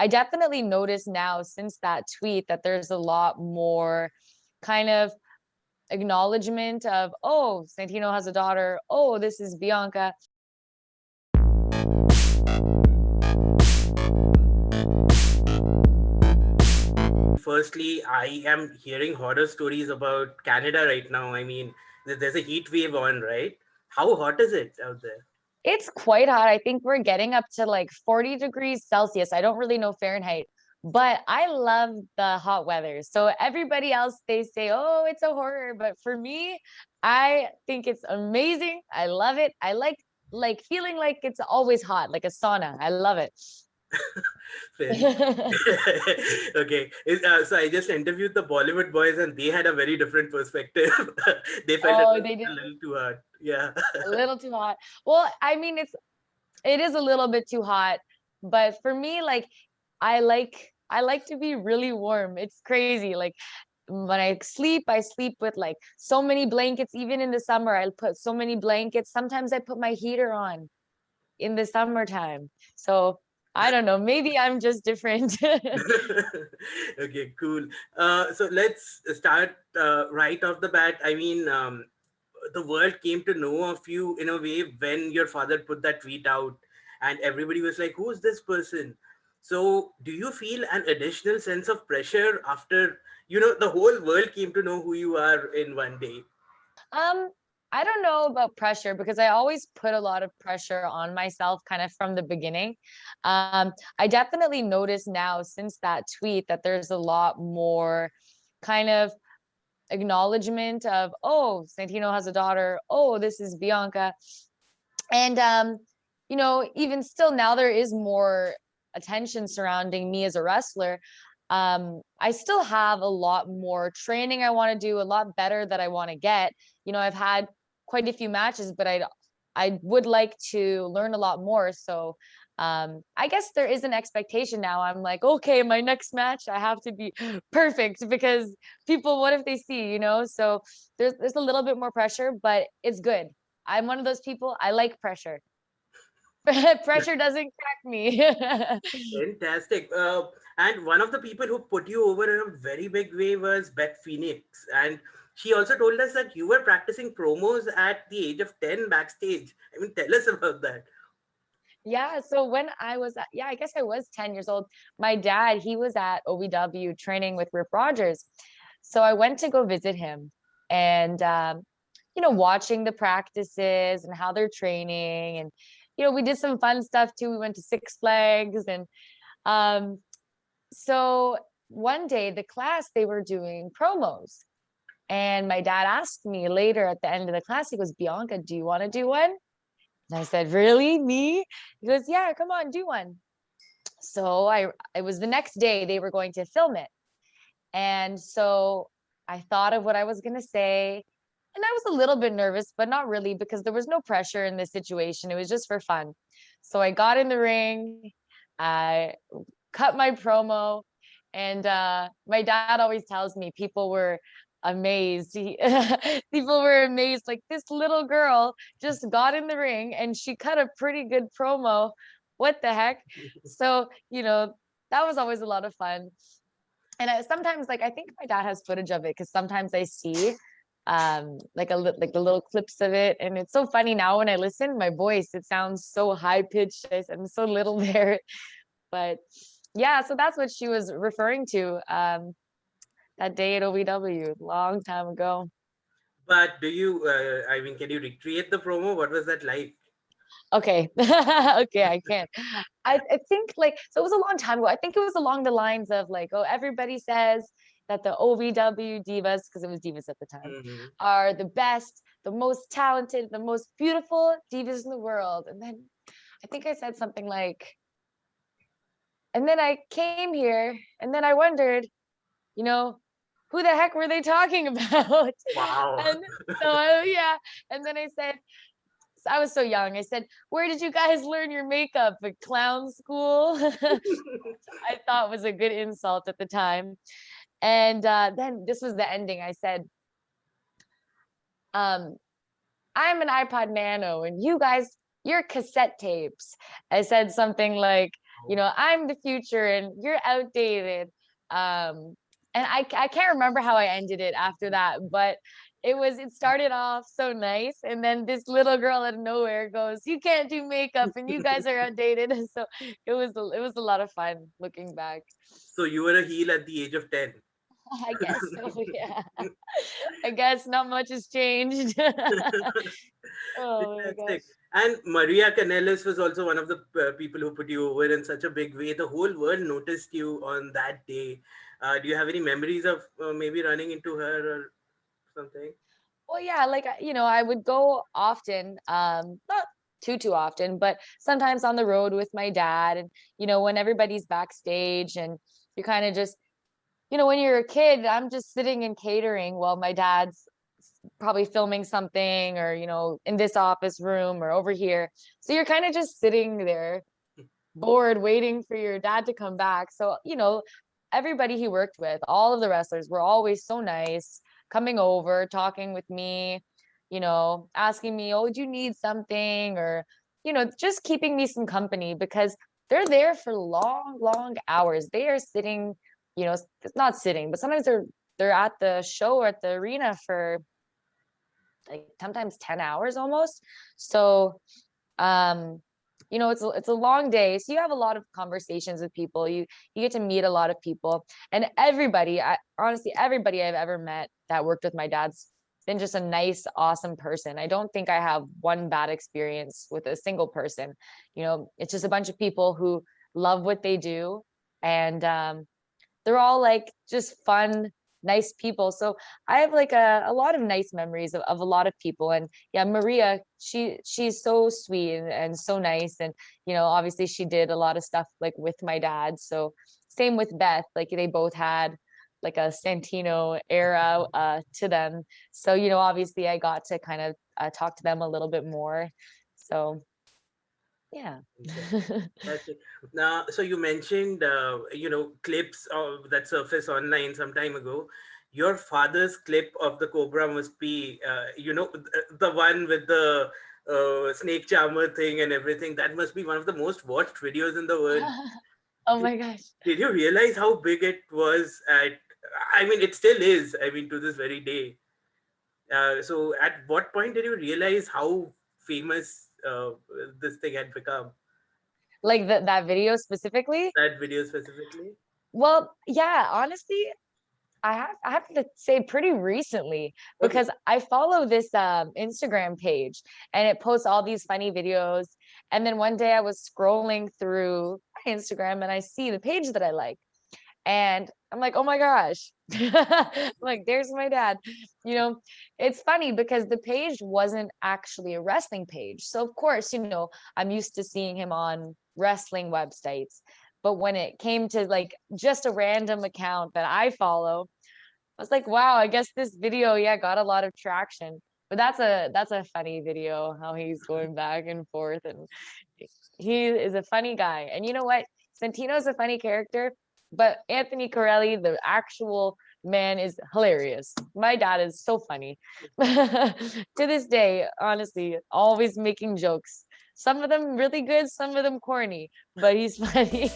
I definitely notice now since that tweet that there's a lot more kind of acknowledgement of, oh, Santino has a daughter. Oh, this is Bianca. Firstly, I am hearing horror stories about Canada right now. I mean, there's a heat wave on, right? How hot is it out there? It's quite hot. I think we're getting up to like 40 degrees Celsius. I don't really know Fahrenheit, but I love the hot weather. So everybody else, they say, oh, it's a horror. But for me, I think it's amazing. I love it. I like feeling like it's always hot, like a sauna. I love it. Fair enough. Okay. So I just interviewed the Bollywood boys and they had a very different perspective. They felt it Oh, was they did a little too hard. Yeah. a little too hot. Well, I mean, it is a little bit too hot, but for me, like I like to be really warm. It's crazy. Like when I sleep with like so many blankets. Even in the summer, I'll put so many blankets. Sometimes I put my heater on in the summertime. So I don't know. Maybe I'm just different. Okay, cool. So let's start right off the bat. I mean, the world came to know of you in a way when your father put that tweet out, and everybody was like, "Who's this person?" So, do you feel an additional sense of pressure after the whole world came to know who you are in one day? Um, I don't know about pressure because I always put a lot of pressure on myself kind of from the beginning. I definitely notice now since that tweet that there's a lot more kind of acknowledgement of, oh, Santino has a daughter. Oh, this is Bianca. And even still now there is more attention surrounding me as a wrestler. I still have a lot more training I want to do, a lot better that I want to get. I've had quite a few matches, but I would like to learn a lot more. So I guess there is an expectation now. I'm like, okay, my next match I have to be perfect because people, what if they see? So there's a little bit more pressure, but it's good. I'm one of those people, I like pressure. Pressure doesn't crack me. Fantastic. And one of the people who put you over in a very big way was Beth Phoenix. And she also told us that you were practicing promos at the age of 10 backstage. I mean, tell us about that. Yeah, so when I was yeah, I guess I was 10 years old. My dad, he was at OVW training with Rip Rogers. So I went to go visit him and watching the practices and how they're training, and we did some fun stuff too. We went to Six Flags, and um so one day the class, they were doing promos, and my dad asked me later at the end of the class, he goes, Bianca, do you want to do one? And I said, really, me? He goes, yeah, come on, do one. So it was the next day they were going to film it, and so I thought of what I was going to say, and I was a little bit nervous, but not really, because there was no pressure in this situation. It was just for fun. So I got in the ring, I cut my promo, and my dad always tells me people were amazed. People were amazed, like, this little girl just got in the ring and she cut a pretty good promo. What the heck? So that was always a lot of fun. And sometimes, like, I think my dad has footage of it, because sometimes I see like the little clips of it, and it's so funny now when I listen. My voice, it sounds so high pitched. I'm so little there. But yeah, so that's what she was referring to, that day at OVW long time ago. But I mean, can you recreate the promo? What was that like? Okay. Okay, I can't. I think, like, so it was a long time ago. I think it was along the lines of like, oh, everybody says that the OVW divas, because it was divas at the time, Hmm. are the best, the most talented, the most beautiful divas in the world. And then I think I said something like, and then I came here and then I wondered, you know, who the heck were they talking about? Wow. And so, yeah. And then I said, I was so young. I said, where did you guys learn your makeup? At clown school? I thought was a good insult at the time. And then this was the ending. I said, um, I'm an iPod Nano and you guys, you're cassette tapes. I said something like, I'm the future and you're outdated. And I can't remember how I ended it after that, but it started off so nice, and then this little girl out of nowhere goes, "You can't do makeup and you guys are outdated." So it was a lot of fun looking back. So you were a heel at the age of 10. I guess so, yeah. I guess not much has changed. Oh my gosh. Fantastic. And Maria Kanellis was also one of the people who put you over in such a big way. The whole world noticed you on that day. Do you have any memories of maybe running into her or something? Well, yeah, like I would go often, not too often, but sometimes on the road with my dad, and when everybody's backstage and you kind of just, when you're a kid, I'm just sitting in catering while my dad's probably filming something, or in this office room or over here. So you're kind of just sitting there bored waiting for your dad to come back. So everybody he worked with, all of the wrestlers were always so nice, coming over, talking with me, asking me, "Oh, do you need something?" Or just keeping me some company, because they're there for long hours. They are sitting, not sitting, but sometimes they're at the show or at the arena for like sometimes 10 hours almost. So it's a long day, so you have a lot of conversations with people. You get to meet a lot of people, and honestly everybody I've ever met that worked with my dad's been just a nice, awesome person. I don't think I have one bad experience with a single person. It's just a bunch of people who love what they do, and they're all like just fun, nice people. So I have like a lot of nice memories of a lot of people. And yeah, Maria, she's so sweet and so nice. And obviously she did a lot of stuff like with my dad. So same with Beth, like they both had like a Santino era to them. So obviously I got to kind of talk to them a little bit more. So yeah. Okay. That's it. Now, so you mentioned, clips of that surface online some time ago. Your father's clip of the Cobra must be, the one with the snake charmer thing and everything. That must be one of the most watched videos in the world. Oh Did, my gosh. did you realize how big it was I mean, it still is, I mean, to this very day. So at what point did you realize how famous this thing had become? Like that video specifically? That video specifically? Well, yeah, honestly, I have to say pretty recently, Okay. because I follow this Instagram page, and it posts all these funny videos. And then one day I was scrolling through my Instagram and I see the page that I like. And I'm like, "Oh my gosh." I'm like, "There's my dad." It's funny because the page wasn't actually a wrestling page. So of course, I'm used to seeing him on wrestling websites. But when it came to like just a random account that I follow, I was like, "Wow, I guess this video, yeah, got a lot of traction." But that's a funny video, how he's going back and forth, and he is a funny guy. And you know what? Santino's a funny character, but Anthony Carelli, the actual man, is hilarious. My dad is so funny. To this day, honestly, always making jokes. Some of them really good, some of them corny, but he's funny.